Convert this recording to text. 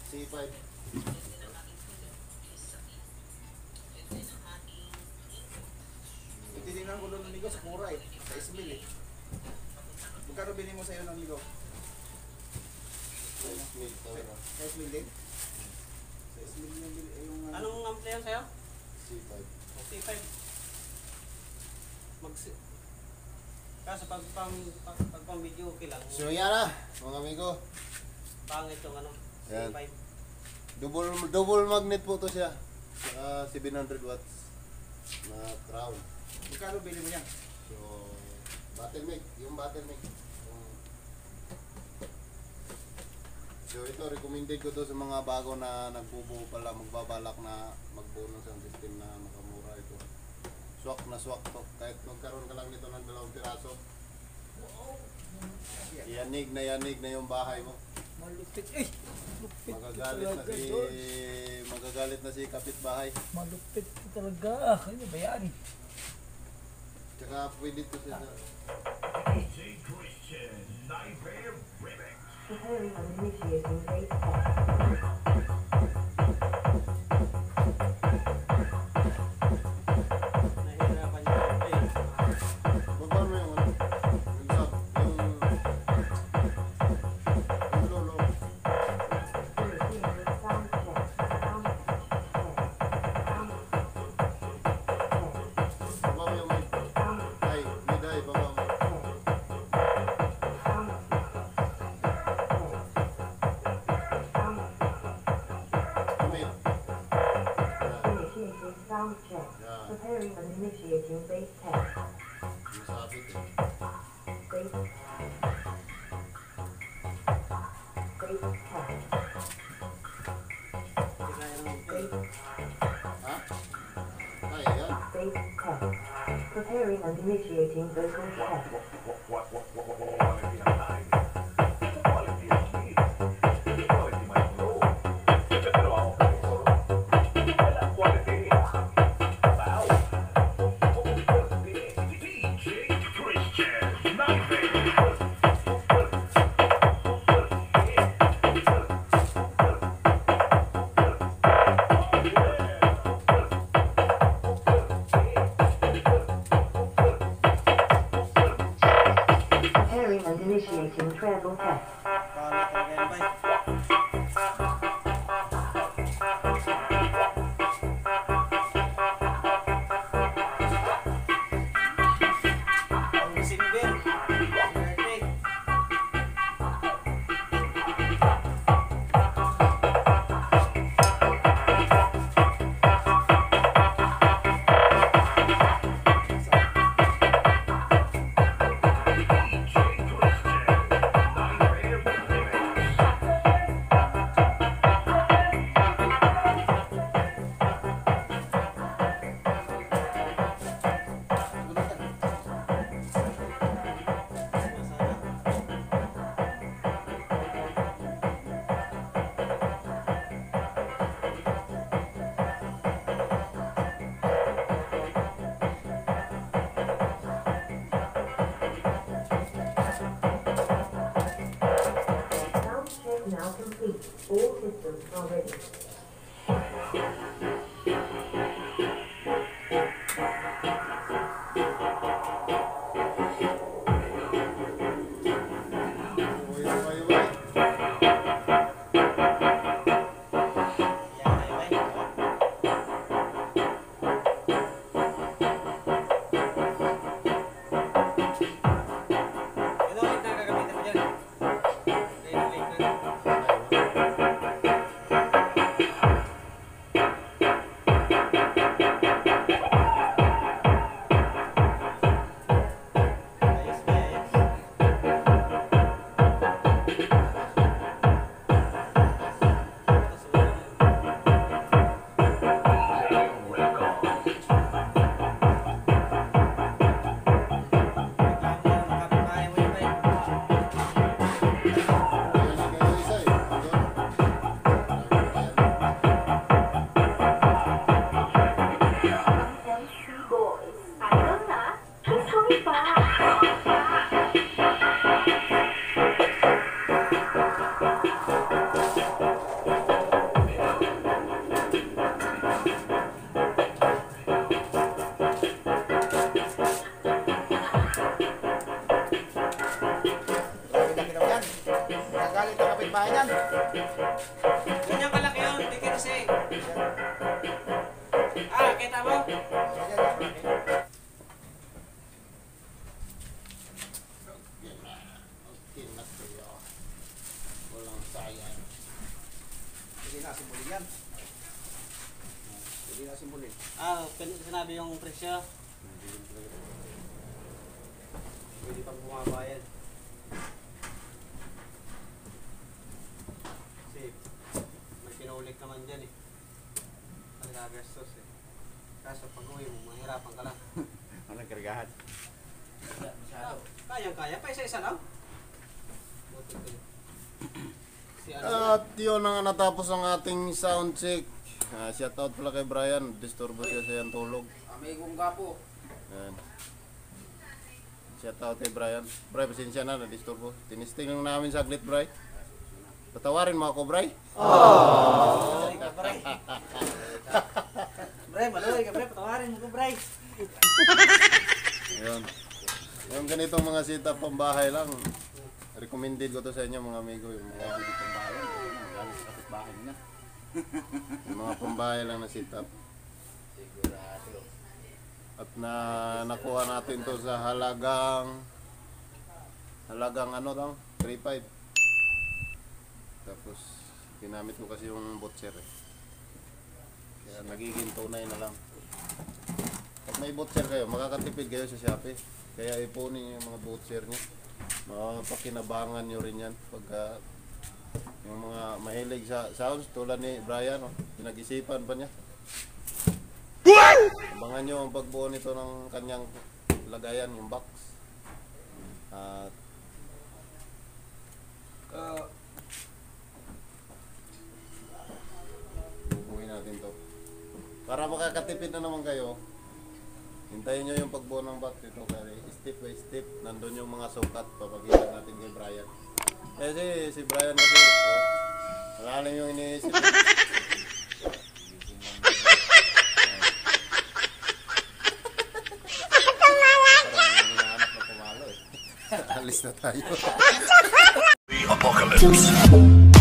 C5. Itinignan ko doon ng Migo sa Pura eh. Sa Ismail eh. Magkano bilhin mo sa'yo ng Migo? Sa Ismail. Sa Ismail din? Sa Ismail yung... Anong ampli yan sa'yo? C5. C5. Kaso pag pang video okay lang. So yan na, mga amigo. Pangit yung ano, Yan. C5. Double magnet po to siya. 700 watts na crown. Magkano bilhin mo yan? So, bottleneck, yung bottleneck. So ito, recommended ko to sa mga bago na nagbubuo pala, magbabalak na magbuo ng sound system na makamura ito. Swak na swak to. Kahit magkaroon ka lang nito ng 2 piraso. Yanig na yung bahay mo. Malupit. Eh! Lupit Magagalit na si kapitbahay. Malupit ko talaga. Ano ba yan? Tsaka pwede to siya sa... djgeorge'zkie live air remix. Preparing and initiating base test. Nahihirapan yung ampli. Baba mo yung ano? Yung sub, yung lolo. Initiating sound check. Sound check. Sound check. Baba mo yung mic. Ay, miday, baba mo. Tumit. Initiating sound check. Preparing and initiating base test. Masabit eh. Base test. Base test. Hindi kaya ng ampli. Ha? Ay, yan. Base test. Preparing and initiating vocal test. Preparing and initiating treble test. Paano talaga yan, bay? Ang single. Perfect. Sound check now complete. All systems are ready. Yan, bay. Ano ulit na gagamitin mo dyan? Ulit na. Ayos ba, ayos? Makapagpahay mo yun, bay. Boys, I don't know. na siya. Pwede pang bumabayad. Kasi may pinulik naman dyan eh. Ang gagastos eh. Kaso pag uwi mo, mahirapan ka lang. Walang kargahan. Kayang-kaya, pa isa-isa lang. Buti ko yun. Si ano At yun ang natapos ang ating sound check. Shout out pala kay Brian. Disturbo siya sa yung tulog. Amigong gapo. Yan. Shout out kay Brian. Bray, pasensya na, na-disturbo. Tinisting lang namin saglit, Bray. Patawarin mo ako, Bray. Maluloy ka, Bray. Bray, maluloy ka, Bray. Patawarin mo ko, Bray. Yun. Yung ganitong mga setup pambahay lang. Recommended ko to sa inyo, mga amigo. Yung mga pambahay lang. Galing sa kapitbahay na. Yung mga pambahay lang na setup. Sigurado. At nakuha natin to sa halagang ano lang, 3.5. Tapos ginamit ko kasi yung butcher eh. Kaya nagiging tunay na lang. Pag may butcher kayo, makakatipid kayo sa Shopee. Kaya ipunin yung mga butcher niyo. Mapakinabangan nyo rin yan pagka yung mga mahilig sa sounds tulad ni Brian, oh, pinag-isipan pa niya. Abangan nyo ang pagbuo nito ng kanyang lagayan, yung box. At bubuhin natin to. Para makakatipid na naman kayo, hintayin nyo yung pagbuo ng box nito. Kaya step by step, nandun yung mga sukat. Papagkita natin kay Brian. Kasi si Brian kasi, oh, malalim yung iniisip. Alis na tayo. The apocalypse.